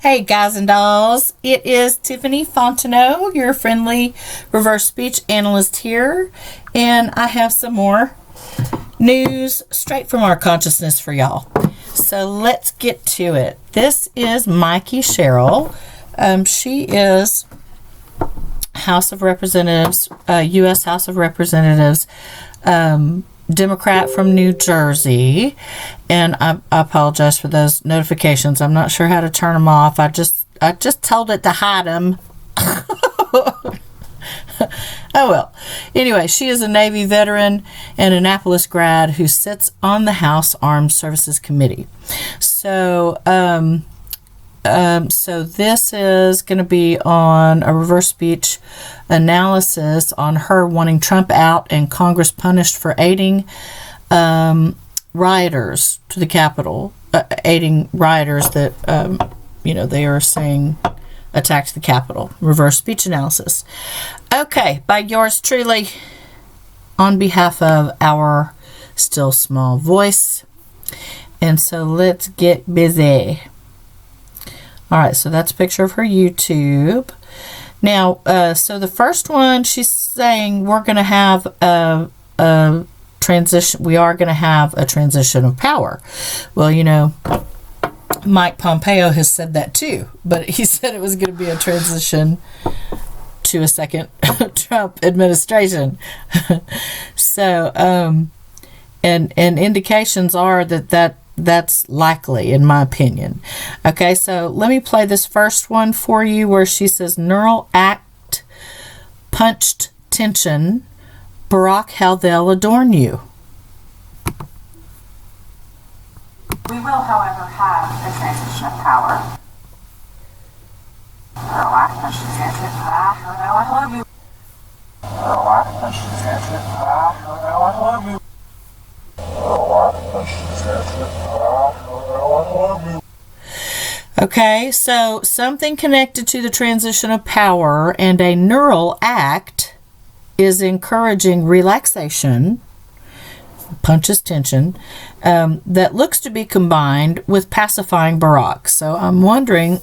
Hey guys and dolls, it is Tiffany Fontenot, your friendly reverse speech analyst here, and I have some more news straight from our consciousness for y'all. So let's get to it. This is Mikie Sherrill. She is House of Representatives, U.S. House of Representatives, Democrat from New Jersey, and I apologize for those notifications. I'm not sure how to turn them off. I just told it to hide them. Oh well. Anyway, she is a Navy veteran and Annapolis grad who sits on the House Armed Services Committee. So this is going to be on a reverse speech analysis on her wanting Trump out and Congress punished for aiding rioters to the Capitol, aiding rioters that, they are saying attacked the Capitol. Reverse speech analysis. Okay, by yours truly, on behalf of our still small voice. And so let's get busy. All right, so that's a picture of her YouTube. Now, so the first one, she's saying we're going to have a transition. We are going to have a transition of power. Well, Mike Pompeo has said that too, but he said it was going to be a transition to a second Trump administration. So, and indications are that's likely, in my opinion. Okay, so let me play this first one for you where she says, neural act, punched tension, Barack, how they'll adorn you. We will, however, have a transition of power. Neural act, punched tension, I love you. Neural act, punched tension, I love you. Okay, so something connected to the transition of power and a neural act is encouraging relaxation, punches tension, that looks to be combined with pacifying Barack. So I'm wondering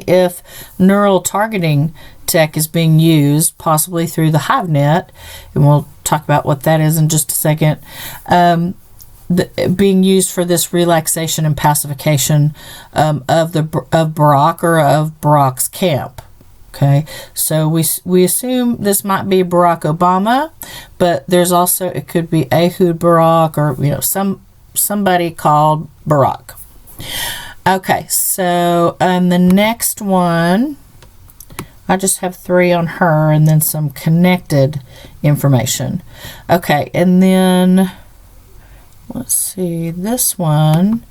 if neural targeting tech is being used, possibly through the HiveNet, and we'll talk about what that is in just a second, being used for this relaxation and pacification of Barack or of Barack's camp. Okay, so we assume this might be Barack Obama, but there's also, it could be Ehud Barak or somebody called Barack. Okay, so the next one, I just have 3 on her and then some connected information. Okay, and then let's see, this one.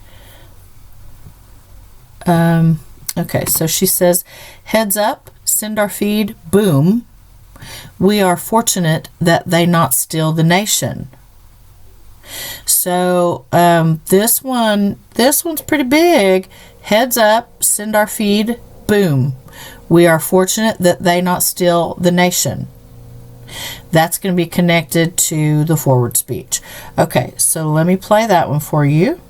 Okay, so she says, heads up, send our feed, boom. We are fortunate that they not steal the nation. So this one's pretty big. Heads up, send our feed, boom. We are fortunate that they not steal the nation. That's going to be connected to the forward speech. Okay, so let me play that one for you.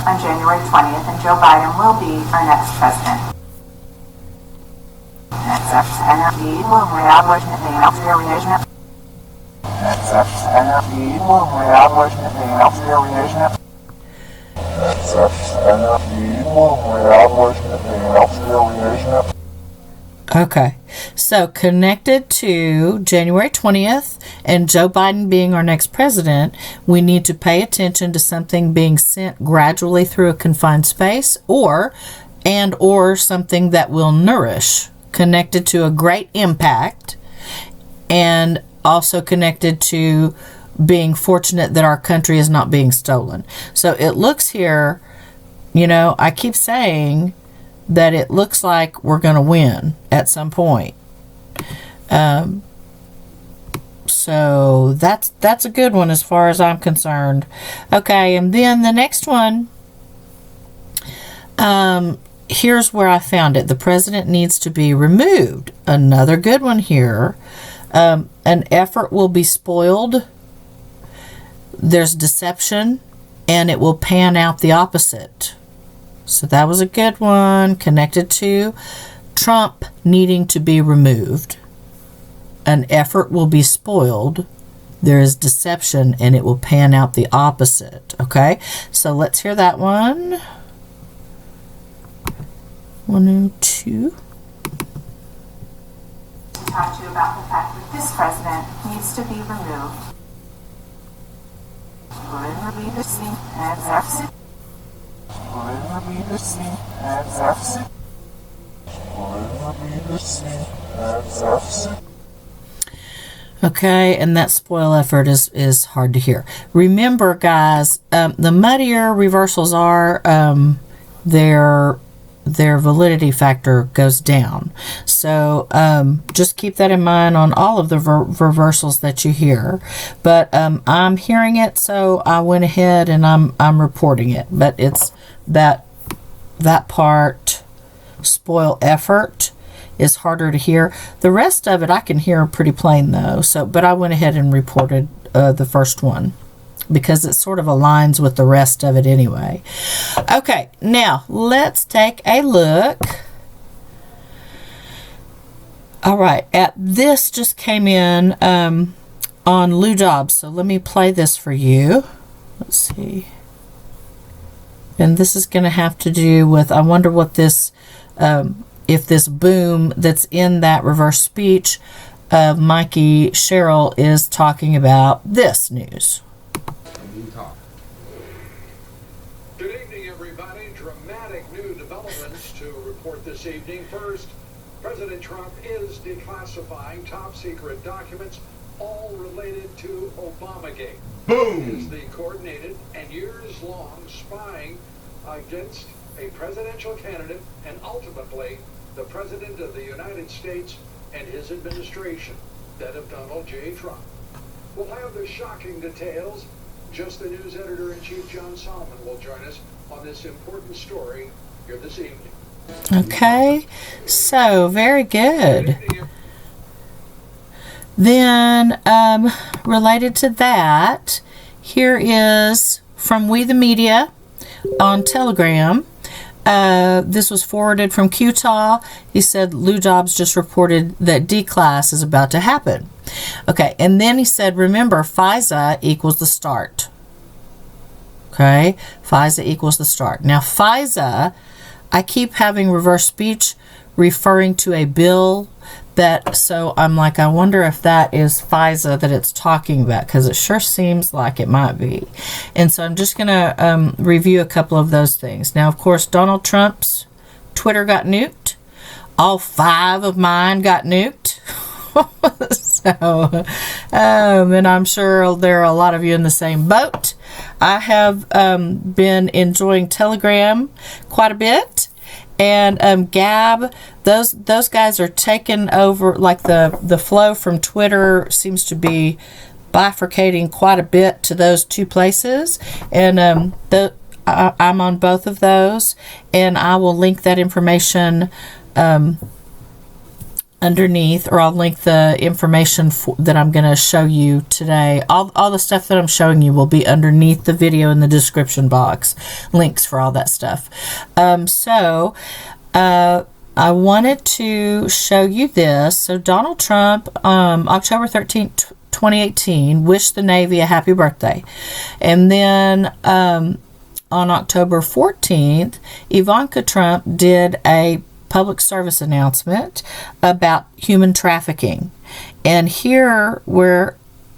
On January 20th, and Joe Biden will be our next president. Okay, so connected to January 20th and Joe Biden being our next president, we need to pay attention to something being sent gradually through a confined space or something that will nourish, connected to a great impact, and also connected to being fortunate that our country is not being stolen. So it looks here, I keep saying that it looks like we're going to win at some point. So that's a good one as far as I'm concerned. Okay, and then the next one, here's where I found it. The president needs to be removed. Another good one here. An effort will be spoiled. There's deception, and it will pan out the opposite. So that was a good one, connected to Trump needing to be removed. An effort will be spoiled. There is deception, and it will pan out the opposite. Okay, so let's hear that one. 102. Talk to you about the fact that this president needs to be removed. Okay, and that spoil effort is hard to hear. Remember, guys, the muddier reversals are, their validity factor goes down. So just keep that in mind on all of the reversals that you hear. But I'm hearing it, so I went ahead and I'm reporting it. But it's that part, spoil effort, is harder to hear. The rest of it I can hear pretty plain though. So, but I went ahead and reported the first one, because it sort of aligns with the rest of it anyway. Okay, now let's take a look. All right, this just came in on Lou Dobbs. So let me play this for you. Let's see. And this is going to have to do with, I wonder what this, if this boom that's in that reverse speech of Mikie Sherrill is talking about this news. Good evening, everybody. Dramatic new developments to report this evening. First, President Trump is declassifying top secret documents, all related to Obamagate. Boom! Is the coordinated and years-long spying against a presidential candidate and ultimately the President of the United States and his administration, that of Donald J. Trump. We'll have the shocking details. Just the news editor-in-chief, John Solomon, will join us on this important story here this evening. Okay, so very good. Then, related to that, here is from We the Media on Telegram. This was forwarded from Utah. He said Lou Dobbs just reported that declass is about to happen. Okay, and then he said, remember, FISA equals the start. Okay, FISA equals the start. Now, FISA, I keep having reverse speech referring to a bill that, so I'm like, I wonder if that is FISA that it's talking about, because it sure seems like it might be. And so I'm just going to review a couple of those things. Now, of course, Donald Trump's Twitter got nuked. All 5 of mine got nuked. So, and I'm sure there are a lot of you in the same boat. I have been enjoying Telegram quite a bit. And Gab, those guys are taking over, like the flow from Twitter seems to be bifurcating quite a bit to those 2 places. And I'm on both of those, and I will link that information underneath, or I'll link the information that I'm going to show you today. All the stuff that I'm showing you will be underneath the video in the description box. Links for all that stuff. So I wanted to show you this. So Donald Trump, October 13th, 2018, wished the Navy a happy birthday. And then on October 14th, Ivanka Trump did a public service announcement about human trafficking. And here where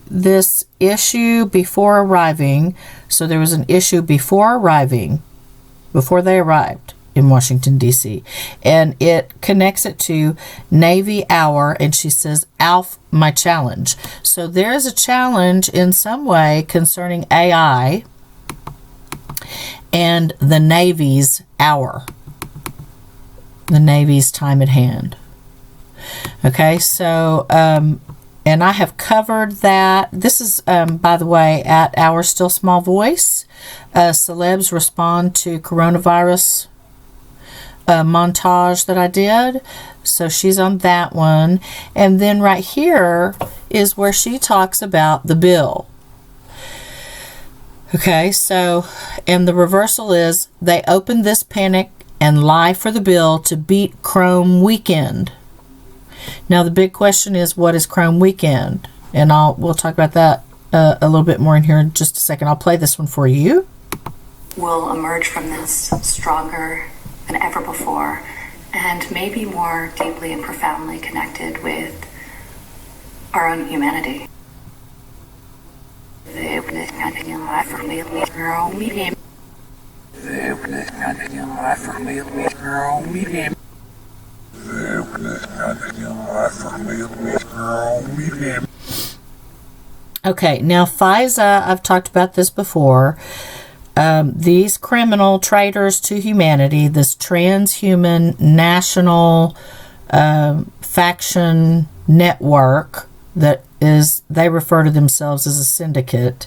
this issue before arriving, so there was an issue before they arrived in Washington, D.C. And it connects it to Navy Hour, and she says, Alf, my challenge. So there is a challenge in some way concerning AI and the Navy's hour. The Navy's time at hand. Okay, so, and I have covered that. This is, by the way, at Our Still Small Voice. Celebs respond to coronavirus montage that I did. So she's on that one. And then right here is where she talks about the bill. Okay, so, and the reversal is, they opened this panic and lie for the bill to beat Chrome Weekend. Now the big question is, what is Chrome Weekend? And we'll talk about that a little bit more in here in just a second. I'll play this one for you. We'll emerge from this stronger than ever before, and maybe more deeply and profoundly connected with our own humanity. Okay, now FISA, I've talked about this before. These criminal traitors to humanity, this transhuman national faction network that is, they refer to themselves as a syndicate.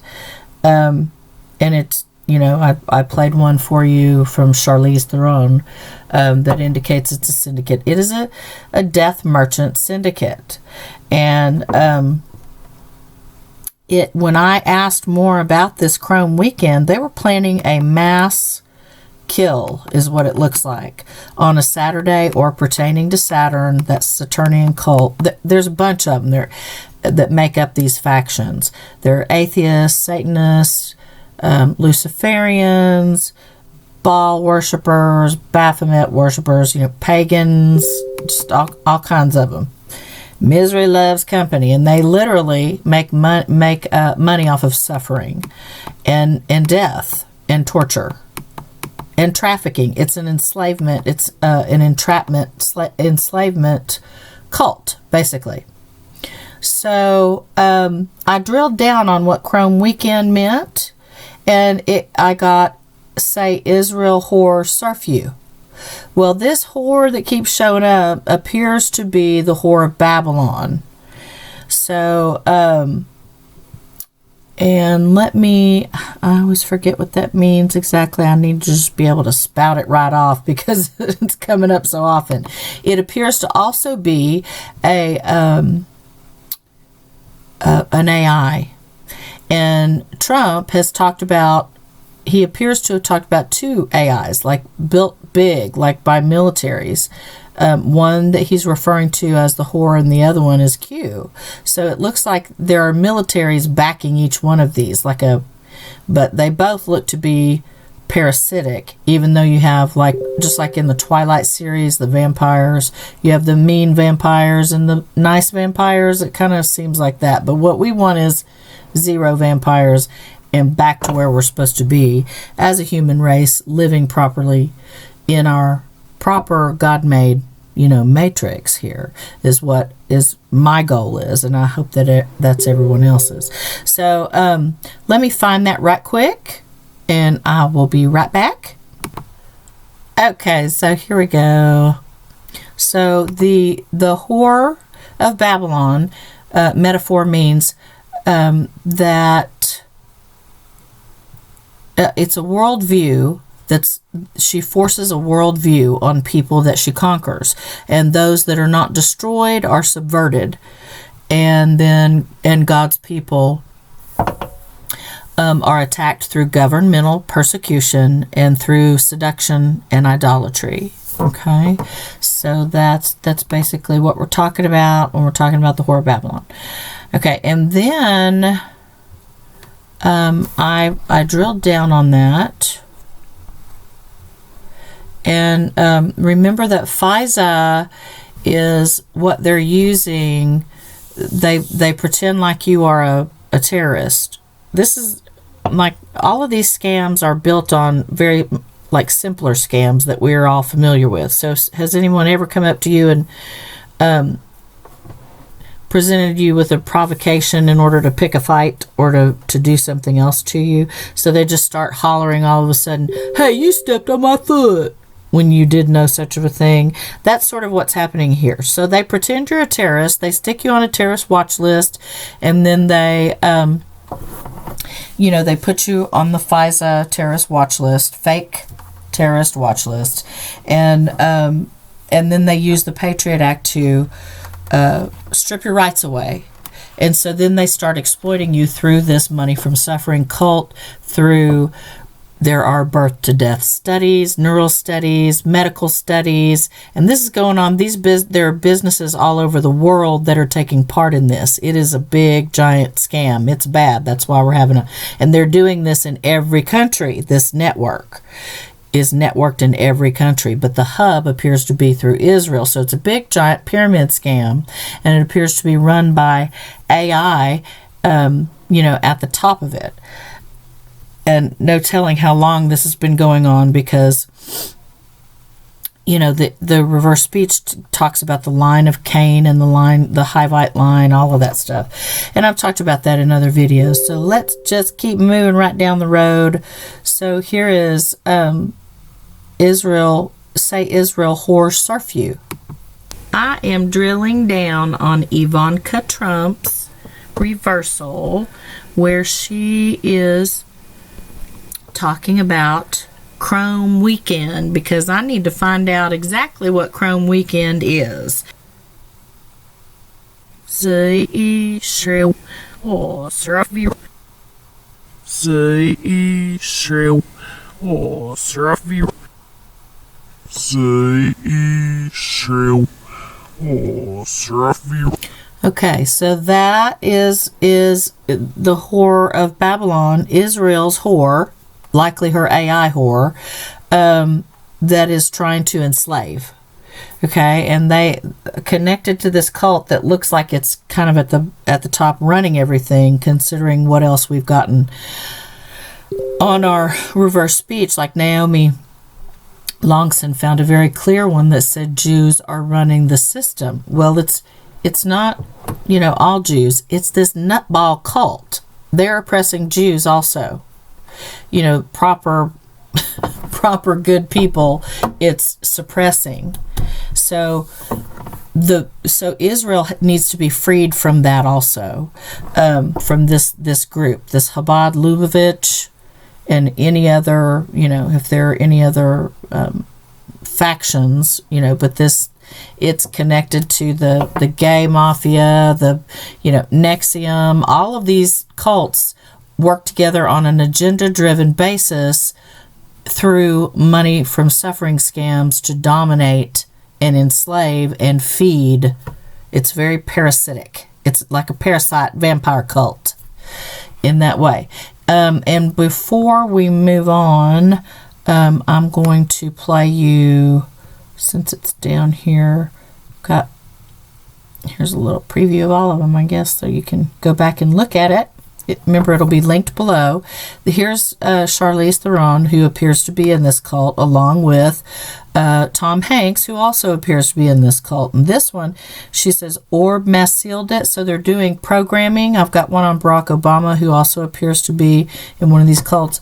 And it's, you know, I played one for you from Charlize Theron that indicates it's a syndicate. It is a death merchant syndicate. And when I asked more about this Chrome Weekend, they were planning a mass kill, is what it looks like, on a Saturday or pertaining to Saturn, that Saturnian cult. There's a bunch of them there that make up these factions. They're atheists, Satanists, Luciferians, Baal worshippers, Baphomet worshippers, you know, pagans, just all kinds of them. Misery loves company, and they literally make money off of suffering and death and torture and trafficking. It's an enslavement. It's an enslavement cult, basically. So I drilled down on what Chrome Weekend meant, and I got, say, Israel whore surf you. Well, this whore that keeps showing up appears to be the whore of Babylon. So, and I always forget what that means exactly. I need to just be able to spout it right off because it's coming up so often. It appears to also be an AI. And Trump has talked about, he appears to have talked about two AIs, like built big, like by militaries. One that he's referring to as the whore, and the other one is Q. So it looks like there are militaries backing each one of these, but they both look to be parasitic, even though you have, like, just like in the Twilight series, the vampires, you have the mean vampires and the nice vampires. It kind of seems like that. But what we want is zero vampires and back to where we're supposed to be as a human race, living properly in our proper God-made, matrix here, is what is my goal is, and I hope that that's everyone else's. So let me find that right quick, and I will be right back. Okay, so here we go. So the whore of Babylon metaphor means that it's a worldview she forces a worldview on people that she conquers, and those that are not destroyed are subverted, and God's people are attacked through governmental persecution and through seduction and idolatry. Okay, so that's basically what we're talking about when we're talking about the whore of Babylon. Okay, and then I drilled down on that. And remember that FISA is what they're using. They pretend like you are a terrorist. This is like, all of these scams are built on very simpler scams that we're all familiar with. So has anyone ever come up to you and presented you with a provocation in order to pick a fight or to do something else to you? So they just start hollering all of a sudden, "Hey, you stepped on my foot," when you did no such of a thing. That's sort of what's happening here. So they pretend you're a terrorist, they stick you on a terrorist watch list, and then they put you on the FISA terrorist watch list, fake terrorist watch list, and then they use the Patriot Act to strip your rights away. And so then they start exploiting you through this money from suffering cult, through there are birth to death studies, neural studies, medical studies, and this is going on. There are businesses all over the world that are taking part in this. It is a big, giant scam. It's bad. That's why we're having and they're doing this in every country. This network is networked in every country, but the hub appears to be through Israel. So it's a big, giant pyramid scam, and it appears to be run by AI, at the top of it. And no telling how long this has been going on, because, the reverse speech talks about the line of Cain and the Hivite line, all of that stuff. And I've talked about that in other videos. So let's just keep moving right down the road. So here is Israel whore surf you. I am drilling down on Ivanka Trump's reversal, where she is talking about Chrome Weekend, because I need to find out exactly what Chrome Weekend is. Mikie Sherrill. Okay, so that is the whore of Babylon, Israel's whore, likely her AI whore, that is trying to enslave. Okay, and they connected to this cult that looks like it's kind of at the top running everything, considering what else we've gotten on our reverse speech. Like Naomi Longson found a very clear one that said Jews are running the system. Well, it's not, all Jews. It's this nutball cult. They're oppressing Jews also. Proper good people, it's suppressing. So Israel needs to be freed from that also, from this group, this Chabad Lubavitch, and any other, if there are any other factions, but it's connected to the gay mafia, Nexium. All of these cults work together on an agenda-driven basis through money from suffering scams to dominate and enslave and feed. It's very parasitic. It's like a parasite vampire cult in that way. And before we move on, I'm going to play you, since it's down here, here's a little preview of all of them, I guess, so you can go back and look at it. Remember, it'll be linked below. Here's Charlize Theron, who appears to be in this cult, along with Tom Hanks, who also appears to be in this cult. And this one, she says, Orb mass sealed it. So they're doing programming. I've got one on Barack Obama, who also appears to be in one of these cults.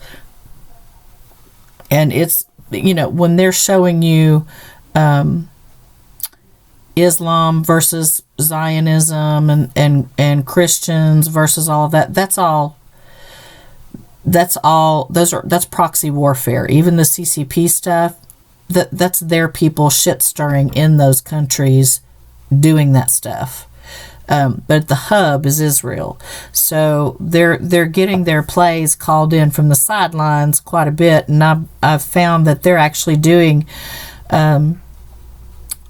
And it's, when they're showing you Islam versus Zionism and Christians versus all of that, that's proxy warfare. Even the CCP stuff, that's their people shit stirring in those countries doing that stuff. But the hub is Israel. So they're getting their plays called in from the sidelines quite a bit, and I've found that they're actually doing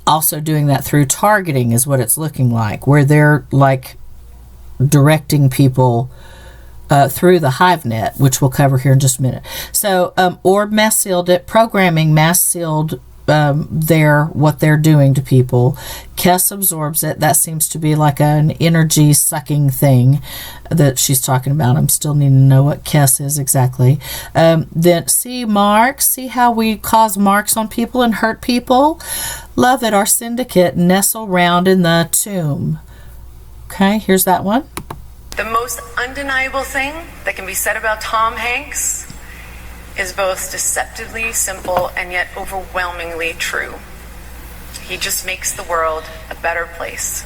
also doing that through targeting, is what it's looking like, where they're like directing people through the hive net, which we'll cover here in just a minute. So Orb mass sealed it, programming mass sealed what they're doing to people. Kess absorbs it. That seems to be like an energy sucking thing that she's talking about. I'm still needing to know what Kess is exactly. Then see how we cause marks on people and hurt people. Love it. Our syndicate nestle round in the tomb. Okay, here's that one. The most undeniable thing that can be said about Tom Hanks is both deceptively simple and yet overwhelmingly true. He just makes the world a better place.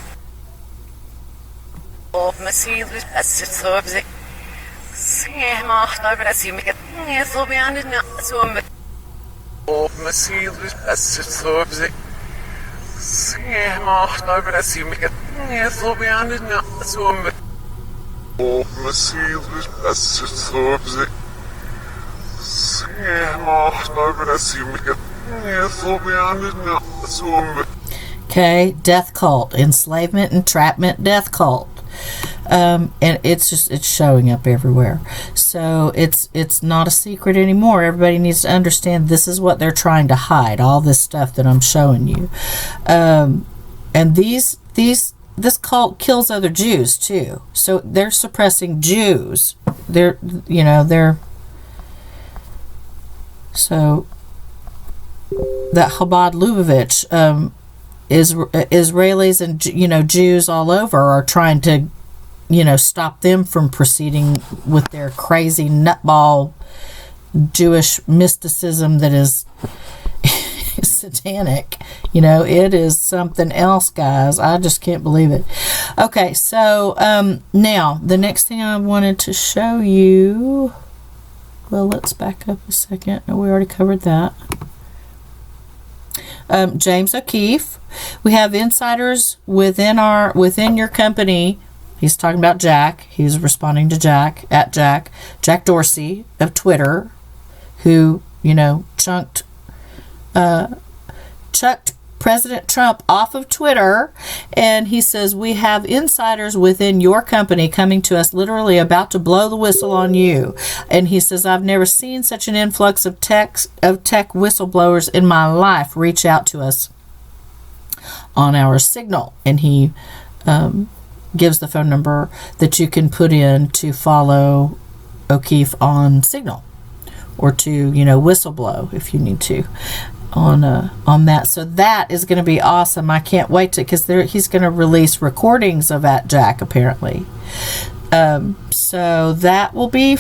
Okay, death cult, enslavement, entrapment, death cult. And it's showing up everywhere. So it's not a secret anymore. Everybody needs to understand this is what they're trying to hide, all this stuff that I'm showing you. And this cult kills other Jews too. So they're suppressing Jews. So that Chabad Lubavitch, Israelis and Jews all over are trying to stop them from proceeding with their crazy nutball Jewish mysticism that is satanic. It is something else, guys. I just can't believe it. Okay, so now the next thing I wanted to show you, well, let's back up a second. No, we already covered that. James O'Keefe. We have insiders within your company. He's talking about Jack. He's responding to Jack Dorsey of Twitter, who chucked President Trump off of Twitter, and he says, we have insiders within your company coming to us literally about to blow the whistle on you. And he says, I've never seen such an influx of tech whistleblowers in my life reach out to us on our Signal. And he gives the phone number that you can put in to follow O'Keefe on Signal, or to whistleblow if you need to on that. So that is going to be awesome. I can't wait to, because he's going to release recordings of @Jack apparently. So that will be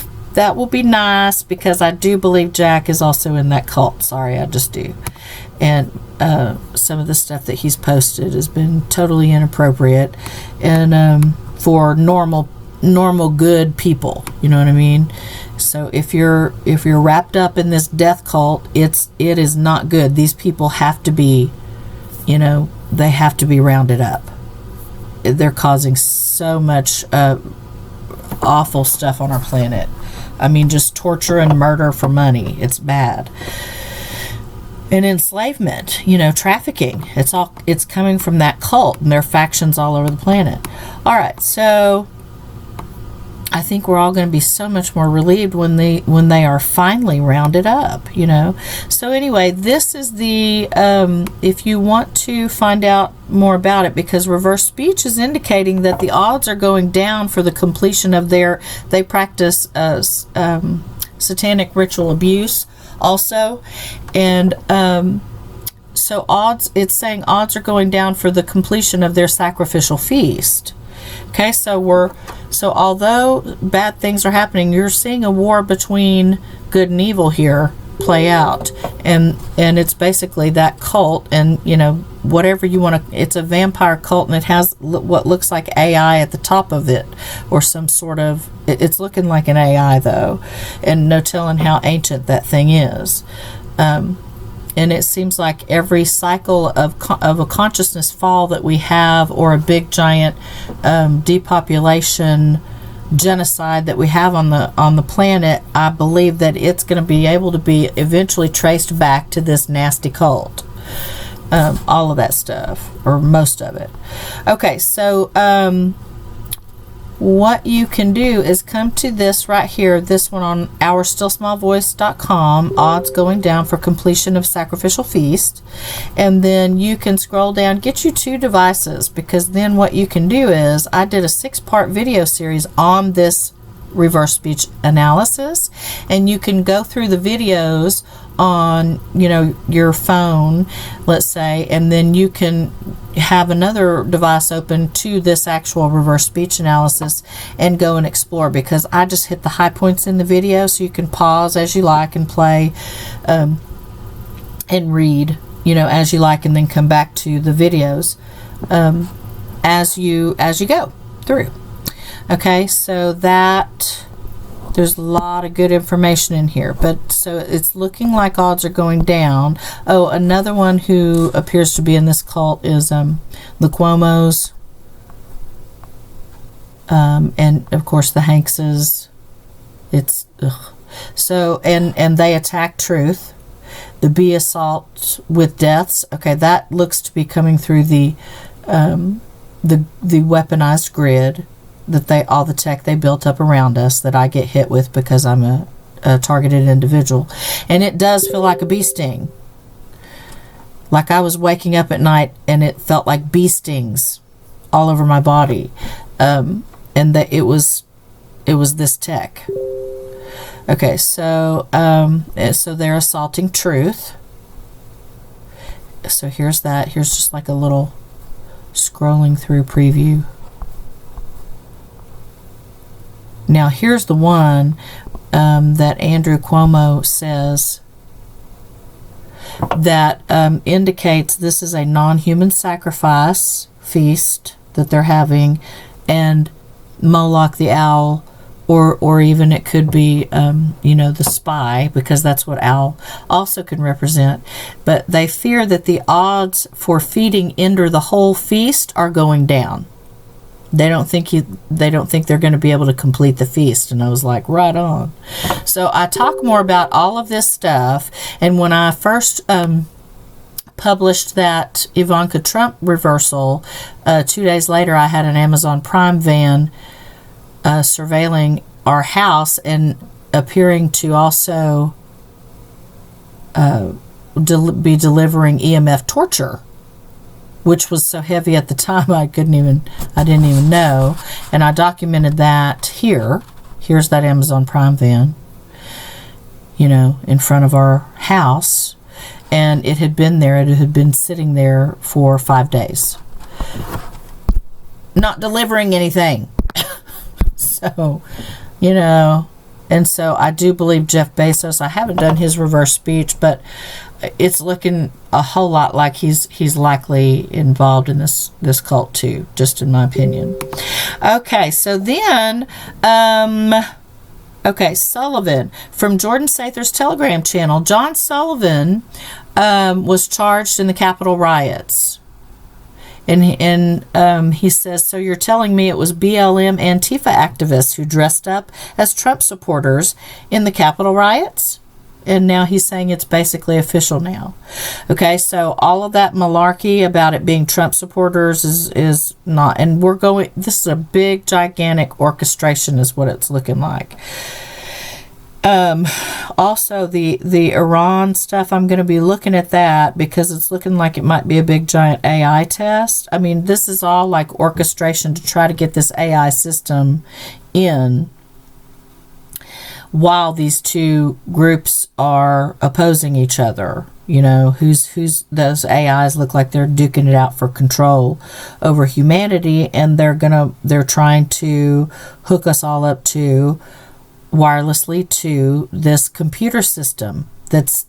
nice, because I do believe Jack is also in that cult. Sorry, I just do. And some of the stuff that he's posted has been totally inappropriate, and for normal good people, you know what I mean? So if you're wrapped up in this death cult, it is not good. These people have to be, they have to be rounded up. They're causing so much awful stuff on our planet. I mean, just torture and murder for money. It's bad. And enslavement, trafficking. It's coming from that cult, and there are factions all over the planet. All right, so I think we're all going to be so much more relieved when they are finally rounded up, So anyway, this is the, if you want to find out more about it, because reverse speech is indicating that the odds are going down for the completion of they practice satanic ritual abuse also. And so it's saying odds are going down for the completion of their sacrificial feast. Okay, so although bad things are happening, you're seeing a war between good and evil here play out, and it's basically that cult, and whatever you want to, it's a vampire cult, and it has what looks like AI at the top of it, or some sort of, it's looking like an AI though, and no telling how ancient that thing is. And it seems like every cycle of a consciousness fall that we have, or a big giant depopulation genocide that we have on the planet, I believe that it's going to be able to be eventually traced back to this nasty cult. All of that stuff, or most of it. Okay, so what you can do is come to this right here, this one on OurStillSmallVoice.com, odds going down for completion of sacrificial feast, and then you can scroll down, get you 2 devices, because then what you can do is, I did a 6-part video series on this reverse speech analysis, and you can go through the videos on your phone, let's say, and then you can have another device open to this actual reverse speech analysis and go and explore, because I just hit the high points in the video, so you can pause as you like and play and read as you like, and then come back to the videos as you go through. Okay, so that There's a lot of good information in here. But so it's looking like odds are going down. Oh, another one who appears to be in this cult is the Cuomos. And of course the Hankses. It's so and they attack truth. The B assault with deaths. Okay, that looks to be coming through the weaponized grid that all the tech they built up around us that I get hit with because I'm a targeted individual. And it does feel like a bee sting. Like I was waking up at night and it felt like bee stings all over my body. And that it was this tech. Okay, so they're assaulting truth. So here's that. Here's just like a little scrolling through preview. Now here's the one that Andrew Cuomo says that indicates this is a non-human sacrifice feast that they're having, and Moloch the owl, or even it could be the spy, because that's what owl also can represent. But they fear that the odds for feeding Ender the whole feast are going down. They don't think they're going to be able to complete the feast. And I was like, right on. So I talk more about all of this stuff. And when I first published that Ivanka Trump reversal, 2 days later I had an Amazon Prime van surveilling our house and appearing to also be delivering EMF torture, which was so heavy at the time I didn't even know. And I documented that here. Here's that Amazon Prime van, in front of our house. And it had been there. It had been sitting there for 5 days, not delivering anything. So, and so I do believe Jeff Bezos. I haven't done his reverse speech, but it's looking a whole lot like he's likely involved in this cult too, just in my opinion. Okay, so then, Sullivan from Jordan Sather's Telegram channel. John Sullivan was charged in the Capitol riots. And he says, so you're telling me it was BLM Antifa activists who dressed up as Trump supporters in the Capitol riots? And now he's saying it's basically official now. Okay, so all of that malarkey about it being Trump supporters is not. And this is a big, gigantic orchestration is what it's looking like. Also, the Iran stuff, I'm going to be looking at that because it's looking like it might be a big giant AI test. I mean, this is all like orchestration to try to get this AI system in while these two groups are opposing each other. Who's those AIs look like they're duking it out for control over humanity, and they're trying to hook us all up to wirelessly to this computer system that's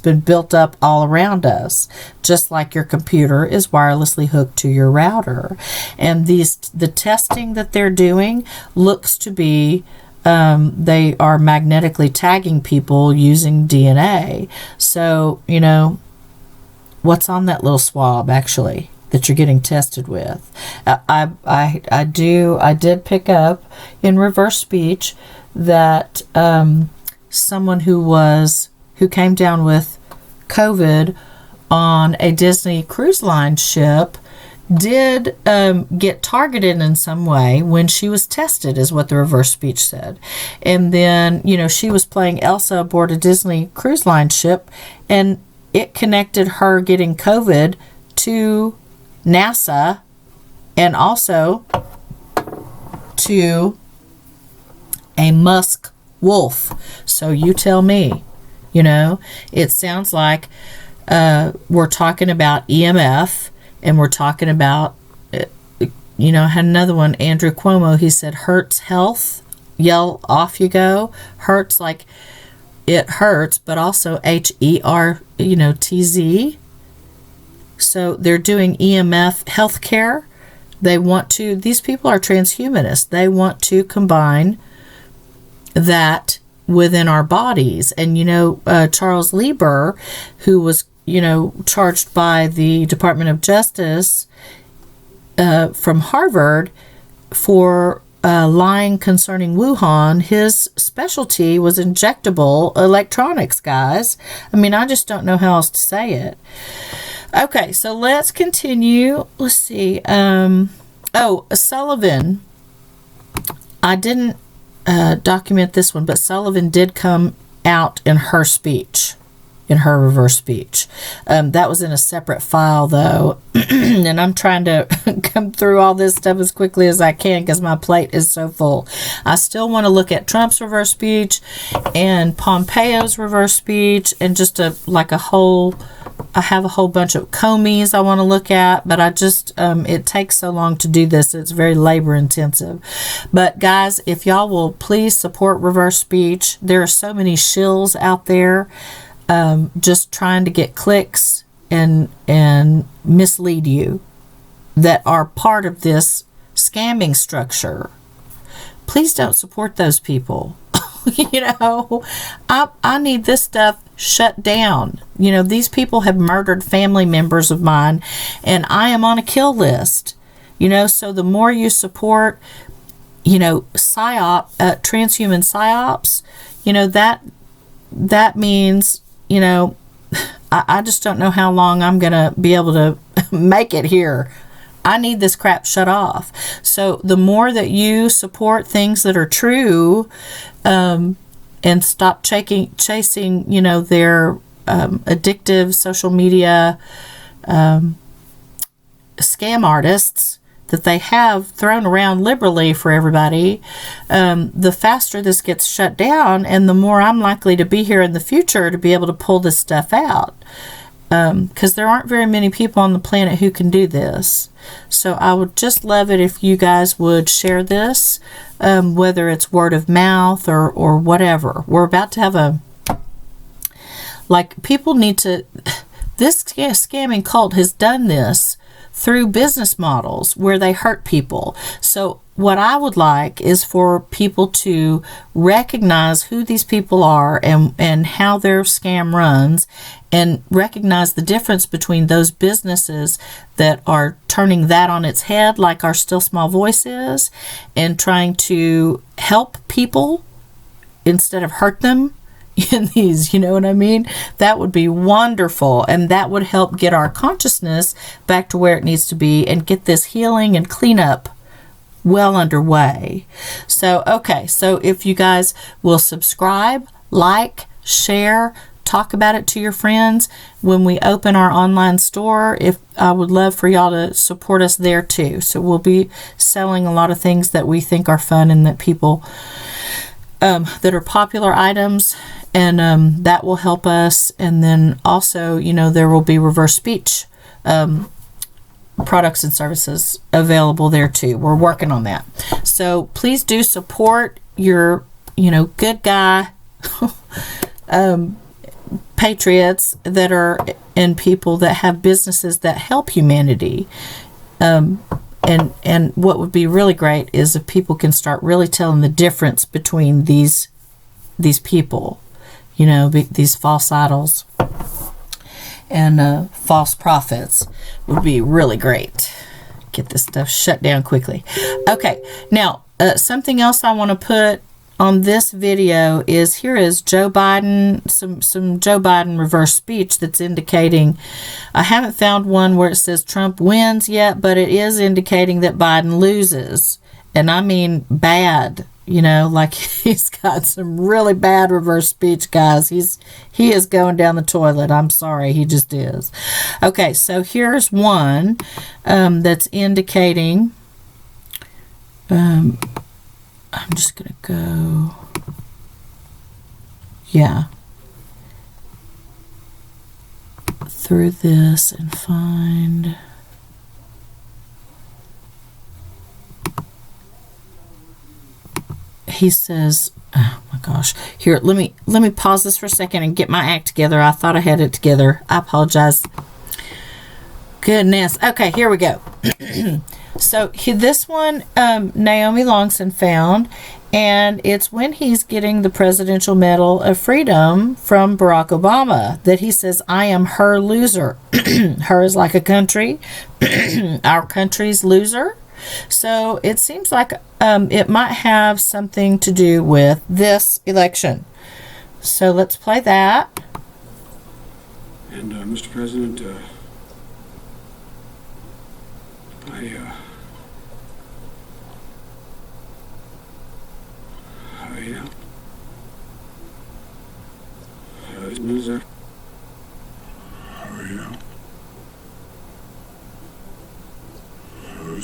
been built up all around us, just like your computer is wirelessly hooked to your router. And the testing that they're doing looks to be they are magnetically tagging people using DNA. So what's on that little swab actually that you're getting tested with. I did pick up in reverse speech that someone who came down with COVID on a Disney cruise line ship did get targeted in some way when she was tested, is what the reverse speech said. And then, she was playing Elsa aboard a Disney cruise line ship, and it connected her getting COVID to NASA and also to a musk wolf. So you tell me, it sounds like we're talking about EMF, and we're talking about, I had another one, Andrew Cuomo, he said, Hertz health, yell off you go. Hertz, like it hurts, but also HERTZ. So they're doing EMF healthcare these people are transhumanists. They want to combine that within our bodies. And, Charles Lieber, who was, charged by the Department of Justice from Harvard for lying concerning Wuhan, his specialty was injectable electronics, guys. I mean, I just don't know how else to say it. Okay, so let's continue. Let's see. Sullivan. I didn't document this one, but Sullivan did come out in her speech, in her reverse speech. That was in a separate file, though, and I'm trying to come through all this stuff as quickly as I can because my plate is so full. I still want to look at Trump's reverse speech and Pompeo's reverse speech and just I have a whole bunch of Comey's I want to look at, but I just, it takes so long to do this. It's very labor intensive. But guys, if y'all will please support reverse speech, there are so many shills out there just trying to get clicks and mislead you that are part of this scamming structure. Please don't support those people. I need this stuff shut down. These people have murdered family members of mine, and I am on a kill list. So the more you support, psyop, transhuman psyops, that means, I just don't know how long I'm going to be able to make it here. I need this crap shut off. So the more that you support things that are true, and stop chasing, their addictive social media scam artists that they have thrown around liberally for everybody, the faster this gets shut down, and the more I'm likely to be here in the future to be able to pull this stuff out. Because there aren't very many people on the planet who can do this. So I would just love it if you guys would share this, whether it's word of mouth or whatever. We're about to have people need to, this scamming cult has done this through business models where they hurt people. So what I would like is for people to recognize who these people are and how their scam runs, and recognize the difference between those businesses that are turning that on its head, like our Still Small Voice is, and trying to help people instead of hurt them in these, you know what I mean? That would be wonderful, and that would help get our consciousness back to where it needs to be and get this healing and cleanup well underway. So, okay, so if you guys will subscribe, like, share, talk about it to your friends when we open our online store. I would love for y'all to support us there too. So we'll be selling a lot of things that we think are fun and that people that are popular items, and that will help us. And then also, there will be reverse speech products and services available there too. We're working on that. So please do support your, good guy patriots that are, and people that have businesses that help humanity. And what would be really great is if people can start really telling the difference between these people, these false idols and false prophets would be really great. Get this stuff shut down quickly. Okay, now something else I want to put on this video is, here is Joe Biden, some Joe Biden reverse speech that's indicating, I haven't found one where it says Trump wins yet, but it is indicating that Biden loses. And I mean bad, he's got some really bad reverse speech, guys. He is going down the toilet. I'm sorry, he just is. Okay, so here's one that's indicating, I'm just going to go, through this and find, he says, oh my gosh, here, let me pause this for a second and get my act together. I thought I had it together. I apologize. Goodness. Okay, here we go. So this one, Naomi Longson found, and it's when he's getting the Presidential Medal of Freedom from Barack Obama that he says, I am her loser. Her is like a country. Our country's loser. So it seems like it might have something to do with this election. So let's play that. And Mr. President, loser.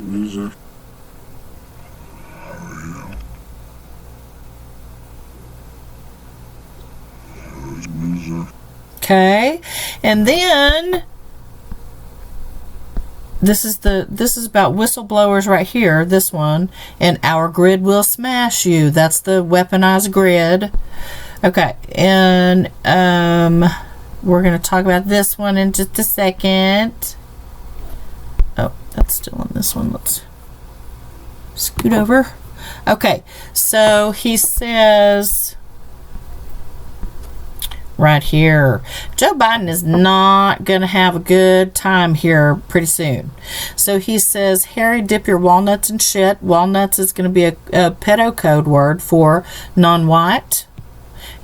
Loser. Okay, and then this is about whistleblowers right here, this one, and our grid will smash you. That's the weaponized grid. Okay, and we're going to talk about this one in just a second. Oh, that's still on this one. Let's scoot over. Okay, so he says right here, Joe Biden is not going to have a good time here pretty soon. So he says, Harry, dip your walnuts in shit. Walnuts is going to be a pedo code word for non-white.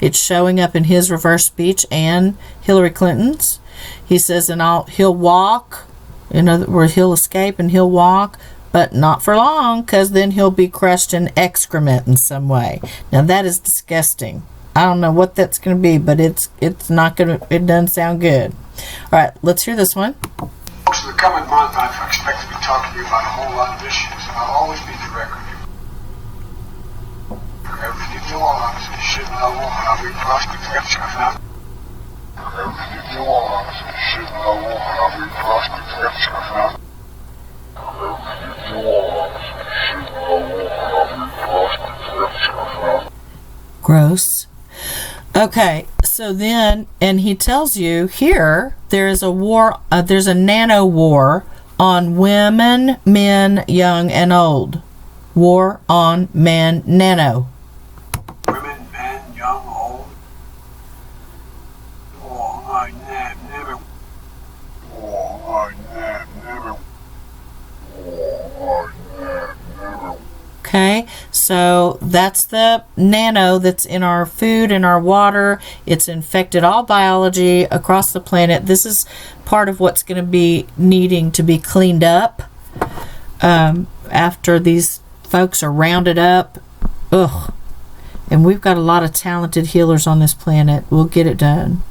It's showing up in his reverse speech and Hillary Clinton's. He says, and he'll walk, in other words, he'll escape and he'll walk, but not for long, because then he'll be crushed in excrement in some way. Now that is disgusting. I don't know what that's going to be, but it's not going to, it doesn't sound good. All right, let's hear this one. Folks, in the coming month, I expect to be talking to you about a whole lot of issues, and I'll always be direct with you. Everything you want is shit I want, and I'll be prospecting now. Everything you want is shit I want, and I'll be prospecting now. Everything you want is shit I want, and I'll be prospecting now. Gross. Okay, so then, and he tells you here, there is a war, there's a nano war on women, men, young, and old. War on man, nano. Women, men, young, old. War like that, never. War like that, never. War like that, never. Okay, so that's the nano that's in our food, in our water. It's infected all biology across the planet. This is part of what's going to be needing to be cleaned up after these folks are rounded up. Ugh. And we've got a lot of talented healers on this planet. We'll get it done.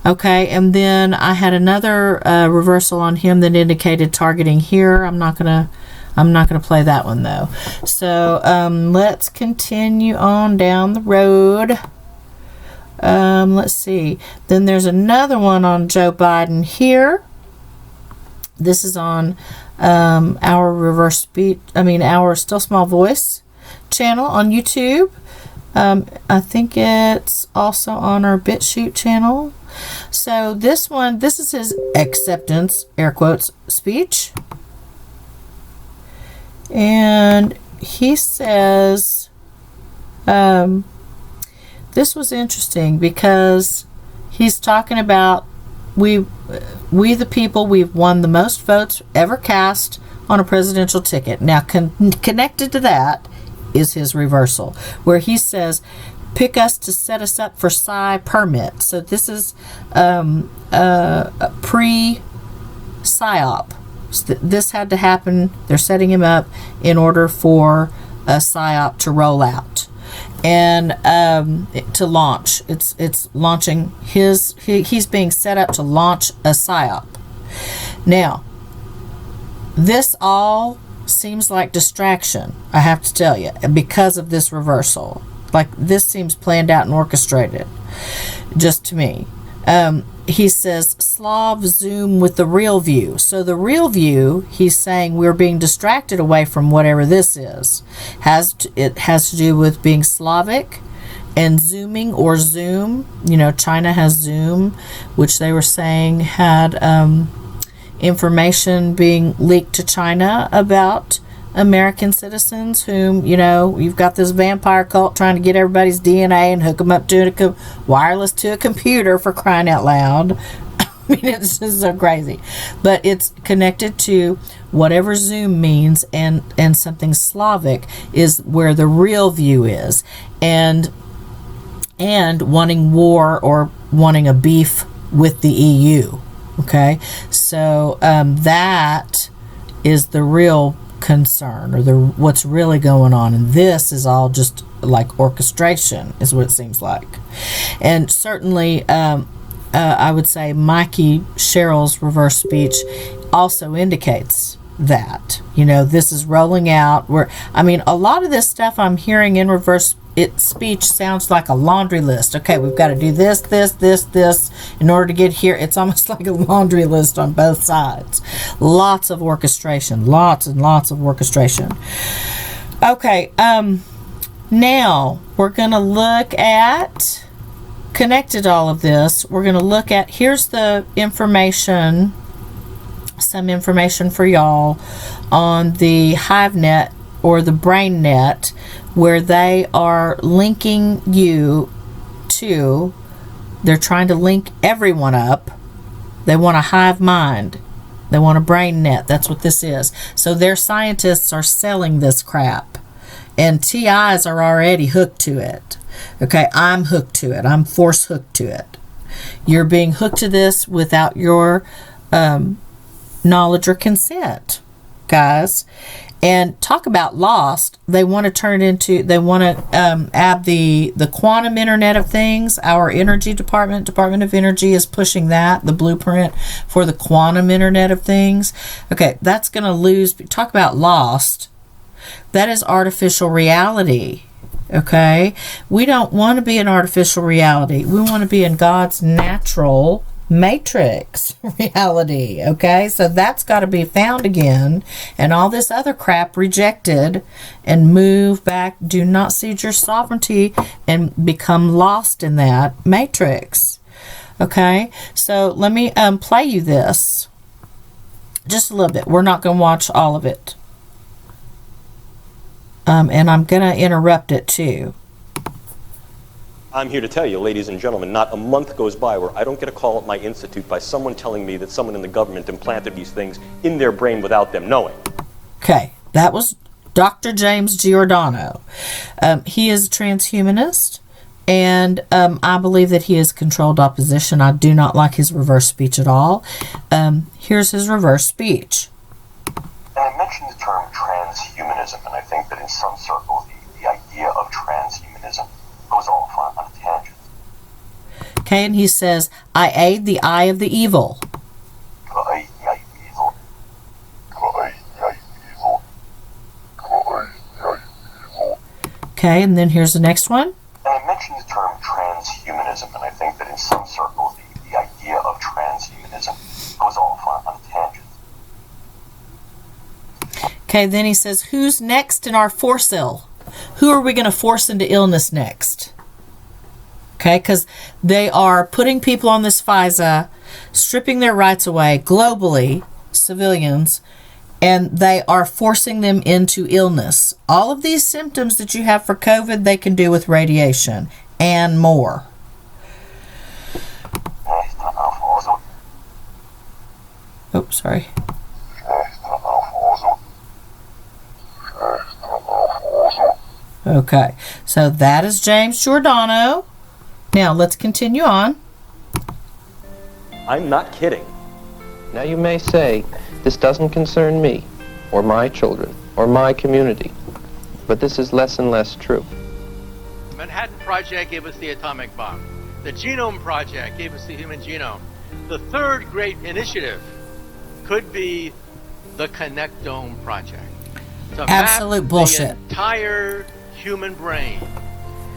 Okay, and then I had another reversal on him that indicated targeting here. I'm not gonna play that one though. So let's continue on down the road. Let's see. Then there's another one on Joe Biden here. This is on our reverse speech. Our Still Small Voice channel on YouTube. I think it's also on our BitChute channel. So this is his acceptance, air quotes, speech. And he says, this was interesting because he's talking about we the people, we've won the most votes ever cast on a presidential ticket. Now, connected to that is his reversal, where he says, pick us to set us up for PSY permit. So this is a pre-PSYOP. This had to happen. They're setting him up in order for a PSYOP to roll out and to launch. It's launching he's being set up to launch a PSYOP. Now, this all seems like distraction, I have to tell you, because of this reversal. Like, this seems planned out and orchestrated, just to me. He says, Slav Zoom with the real view. So the real view, he's saying we're being distracted away from whatever this is. It has to do with being Slavic and Zooming or Zoom. You know, China has Zoom, which they were saying had information being leaked to China about American citizens whom, you've got this vampire cult trying to get everybody's DNA and hook them up to wireless to a computer, for crying out loud. I mean, it's just so crazy. But it's connected to whatever Zoom means, and something Slavic is where the real view is. And wanting war or wanting a beef with the EU. Okay? So that is the real concern, or what's really going on, and this is all just like orchestration, is what it seems like. And certainly I would say Mikie Sherrill's reverse speech also indicates that this is rolling out, where a lot of this stuff I'm hearing in reverse speech sounds like a laundry list. Okay, we've got to do this in order to get here. It's almost like a laundry list on both sides. Lots of orchestration, lots and lots of orchestration. Okay, now we're going to look at, connected to all of this, we're going to look at, here's the information, some information for y'all on the HiveNet or the BrainNet, where they are linking you to, they're trying to link everyone up. They want a hive mind. They want a brain net. That's what this is. So their scientists are selling this crap. And TIs are already hooked to it. Okay, I'm hooked to it. I'm force hooked to it. You're being hooked to this without your knowledge or consent, guys. And talk about lost. They want to turn it into, they want to add the quantum internet of things. Our energy Department of Energy is pushing that, the blueprint for the quantum internet of things. Okay, that's going to lose, talk about lost. That is artificial reality. Okay, we don't want to be in artificial reality. We want to be in God's natural matrix reality. Okay, so that's got to be found again, and all this other crap rejected and move back. Do not cede your sovereignty and become lost in that matrix. Okay, so let me play you this just a little bit. We're not going to watch all of it, and I'm going to interrupt it too. I'm here to tell you, ladies and gentlemen, not a month goes by where I don't get a call at my institute by someone telling me that someone in the government implanted these things in their brain without them knowing. Okay, that was Dr. James Giordano. He is a transhumanist, and I believe that he is controlled opposition. I do not like his reverse speech at all. Here's his reverse speech. And I mentioned the term transhumanism, and I think that in some circles the idea of transhumanism goes off on a tangent. Okay, and he says, I aid the eye of the evil. Okay, and then here's the next one. And I mentioned the term transhumanism, and I think that in some circles the idea of transhumanism goes off on a tangent. Okay, then he says, who's next in our force ill? Who are we going to force into illness next? Okay, because they are putting people on this FISA, stripping their rights away globally, civilians, and they are forcing them into illness. All of these symptoms that you have for COVID, they can do with radiation and more. Oh, sorry. Okay, so that is James Giordano. Now let's continue on. I'm not kidding. Now you may say, this doesn't concern me, or my children, or my community. But this is less and less true. The Manhattan Project gave us the atomic bomb. The Genome Project gave us the human genome. The third great initiative could be the Connectome Project. To Absolute map bullshit. The entire human brain.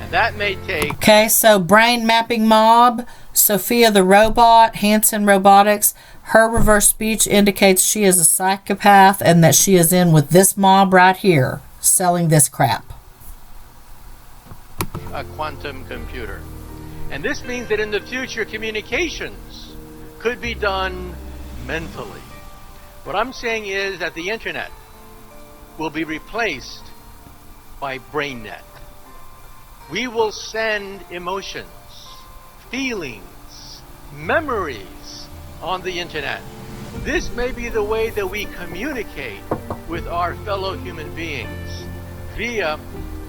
And that may take... Okay, so brain mapping mob, Sophia the robot, Hanson Robotics, her reverse speech indicates she is a psychopath and that she is in with this mob right here, selling this crap. A quantum computer. And this means that in the future, communications could be done mentally. What I'm saying is that the internet will be replaced by BrainNet. We will send emotions, feelings, memories on the internet. This may be the way that we communicate with our fellow human beings via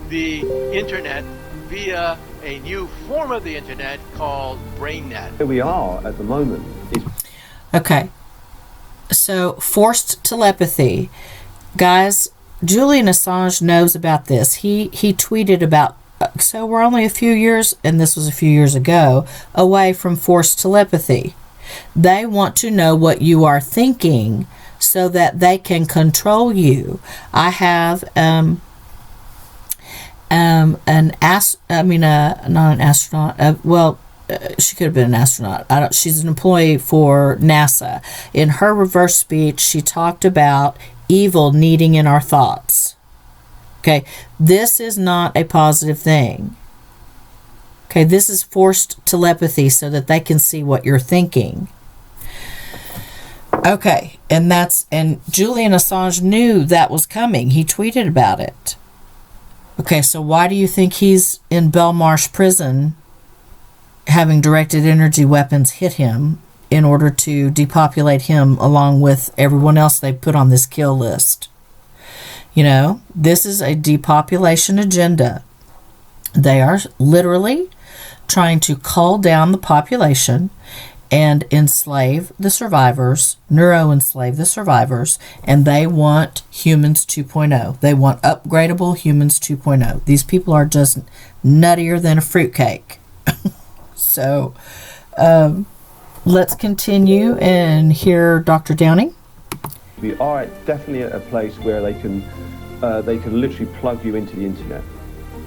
the internet, via a new form of the internet called BrainNet. Where we are at the moment is... Okay. So, forced telepathy. Guys, Julian Assange knows about this. He tweeted about, so we're only a few years, and this was a few years ago, away from forced telepathy. They want to know what you are thinking so that they can control you. I have not an astronaut. She could have been an astronaut. She's an employee for NASA. In her reverse speech, she talked about evil needing in our thoughts. Okay, this is not a positive thing. Okay, this is forced telepathy so that they can see what you're thinking. Okay, and Julian Assange knew that was coming. He tweeted about it. Okay, so why do you think he's in Belmarsh prison having directed energy weapons hit him in order to depopulate him along with everyone else they put on this kill list? You know, this is a depopulation agenda. They are literally trying to cull down the population and enslave the survivors, neuro-enslave the survivors, and they want humans 2.0. They want upgradable humans 2.0. These people are just nuttier than a fruitcake. So, let's continue and hear Dr. Downing. We are definitely at a place where they can literally plug you into the internet.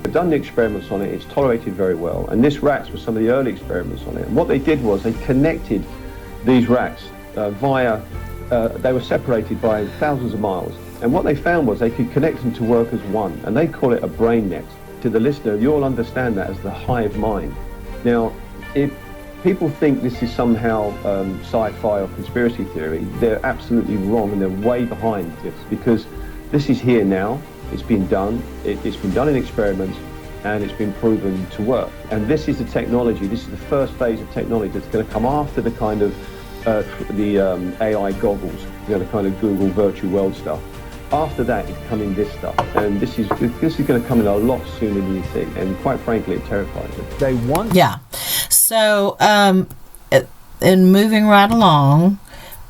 They've done the experiments on it, it's tolerated very well, and this rats was some of the early experiments on it. And what they did was they connected these rats they were separated by thousands of miles, and what they found was they could connect them to work as one, and they call it a brain net. To the listener, you'll understand that as the hive mind. Now, if people think this is somehow sci-fi or conspiracy theory, they're absolutely wrong, and they're way behind this, because this is here now. It's been done. It's been done in experiments, and it's been proven to work. And this is the technology. This is the first phase of technology that's going to come after the kind of AI goggles, the kind of Google virtual world stuff. After that is coming this stuff, and this is going to come in a lot sooner than you think. And quite frankly, it terrifies me. They want. Yeah. So, and moving right along,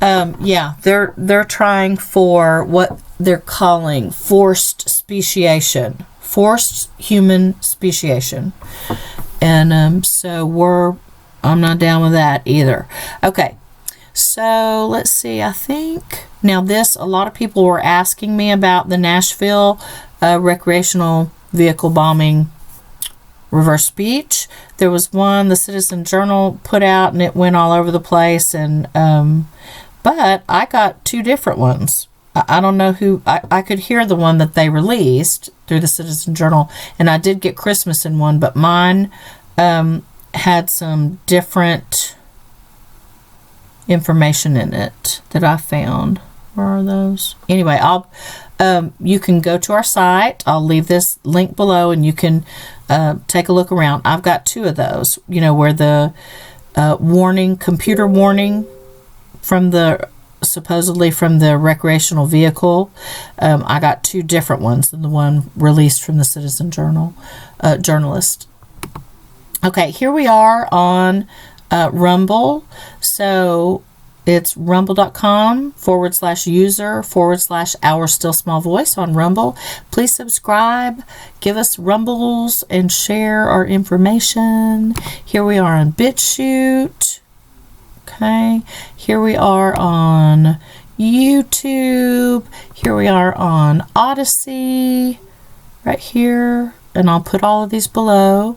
they're trying for what they're calling forced speciation, forced human speciation, and so I'm not down with that either. Okay, so let's see. I think now a lot of people were asking me about the Nashville recreational vehicle bombing reverse speech. There was one the Citizen Journal put out, and it went all over the place, and but I got two different ones. I don't know who. I could hear the one that they released through the Citizen Journal, and I did get Christmas in one, but mine had some different information in it that I found. Where are those? Anyway, you can go to our site. I'll leave this link below, and you can take a look around. I've got two of those, where the computer warning supposedly from the recreational vehicle. I got two different ones than the one released from the Citizen Journal journalist. Okay, here we are on Rumble. So it's rumble.com/user/our still small voice on Rumble. Please subscribe, give us rumbles, and share our information. Here we are on BitChute. Okay, here we are on YouTube. Here we are on Odyssey, right here, and I'll put all of these below.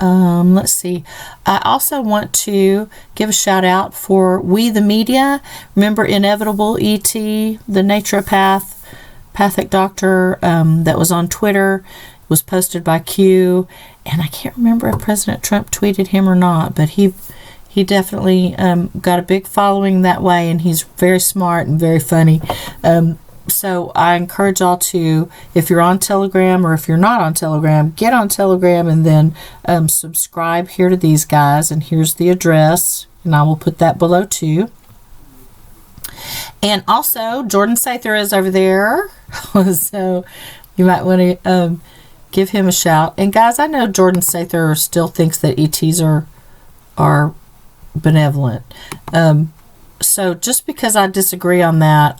Let's see. I also want to give a shout out for We the Media. Remember Inevitable E.T., the naturopathic doctor that was on Twitter, was posted by Q, and I can't remember if President Trump tweeted him or not, but he He definitely got a big following that way, and he's very smart and very funny. So I encourage y'all to, if you're on Telegram or if you're not on Telegram, get on Telegram and then subscribe here to these guys. And here's the address, and I will put that below too. And also, Jordan Sather is over there, so you might want to give him a shout. And guys, I know Jordan Sather still thinks that ETs are benevolent. So just because I disagree on that,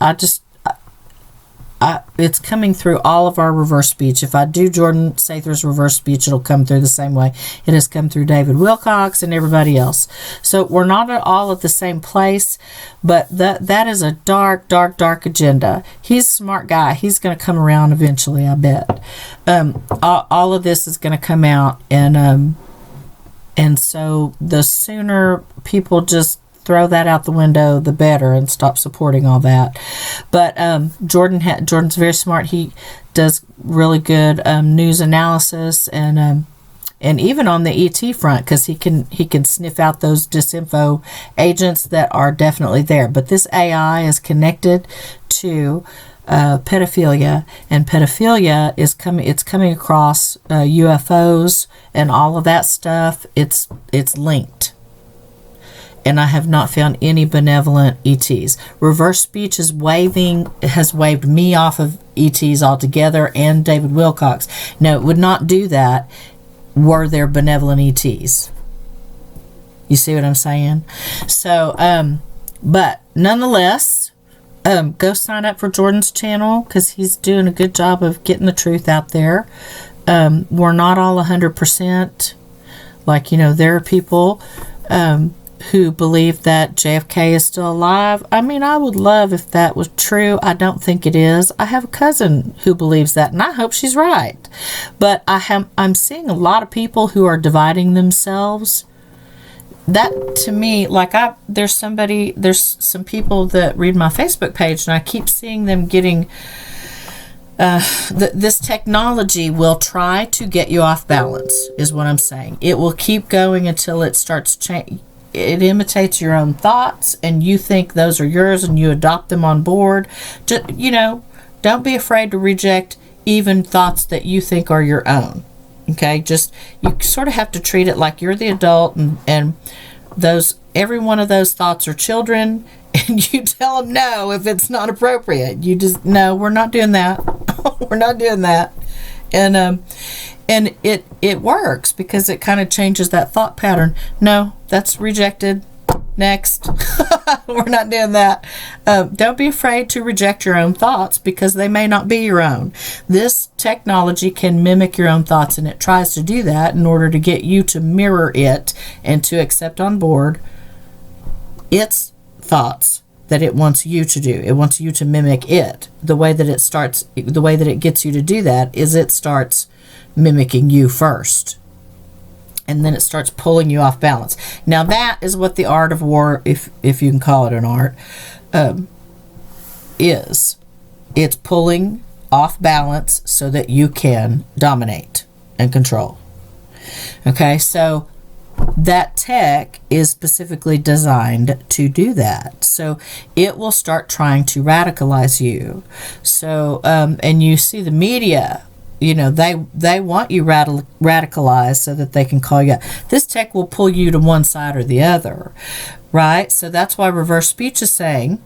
it's coming through all of our reverse speech. If I do Jordan Sather's reverse speech, it'll come through the same way it has come through David Wilcox and everybody else. So we're not all at the same place, but that is a dark, dark, dark agenda. He's a smart guy. He's going to come around eventually, I bet. All of this is going to come out, and so the sooner people just throw that out the window, the better, and stop supporting all that. But Jordan's very smart. He does really good news analysis, and even on the ET front, because he can sniff out those disinfo agents that are definitely there. But this AI is connected to pedophilia, and pedophilia is coming across UFOs and all of that stuff. It's linked. And I have not found any benevolent ETs. Reverse speech has waved me off of ETs altogether, and David Wilcox. No, it would not do that were there benevolent ETs. You see what I'm saying? So, but nonetheless, go sign up for Jordan's channel, because he's doing a good job of getting the truth out there. We're not all 100%. Like, there are people who believe that JFK is still alive. I mean, I would love if that was true. I don't think it is. I have a cousin who believes that, and I hope she's right. But I'm seeing a lot of people who are dividing themselves. That, to me, like, there's some people that read my Facebook page, and I keep seeing them getting this technology will try to get you off balance, is what I'm saying. It will keep going until it starts changing. It imitates your own thoughts, and you think those are yours, and you adopt them on board. Just, don't be afraid to reject even thoughts that you think are your own. Okay, just, you sort of have to treat it like you're the adult, and every one of those thoughts are children, and you tell them no if it's not appropriate. You just, no, we're not doing that. We're not doing that. And it works, because it kind of changes that thought pattern. No, that's rejected. Next. We're not doing that. Don't be afraid to reject your own thoughts, because they may not be your own. This technology can mimic your own thoughts, and it tries to do that in order to get you to mirror it and to accept on board its thoughts that it wants you to do. It wants you to mimic it. The way that it gets you to do that is it starts mimicking you first, and then it starts pulling you off balance. Now that is what the art of war, if you can call it an art, is. It's pulling off balance so that you can dominate and control. Okay, so that tech is specifically designed to do that. So it will start trying to radicalize you. So and you see the media, they want you radicalized so that they can call you out. This tech will pull you to one side or the other, right? So that's why reverse speech is saying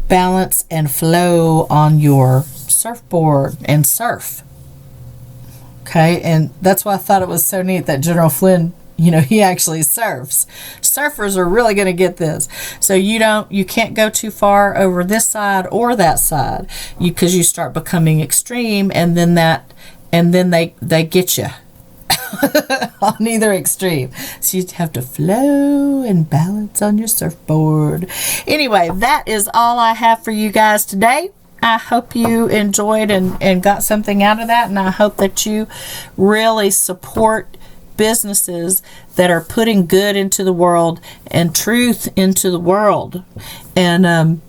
balance and flow on your surfboard and surf. Okay, and that's why I thought it was so neat that General Flynn, he actually surfs. Surfers are really going to get this. So you can't go too far over this side or that side, because you start becoming extreme, and then they get you on either extreme. So you have to flow and balance on your surfboard. Anyway, that is all I have for you guys today. I hope you enjoyed and got something out of that, and I hope that you really support businesses that are putting good into the world and truth into the world, and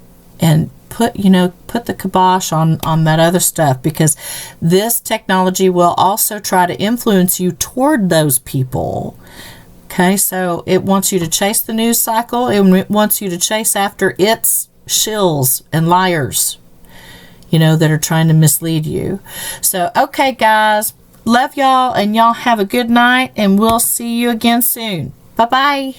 put the kibosh on that other stuff, because this technology will also try to influence you toward those people Okay, so it wants you to chase the news cycle. It wants you to chase after its shills and liars, that are trying to mislead you. So, okay, guys, love y'all, and y'all have a good night, and we'll see you again soon. Bye-bye.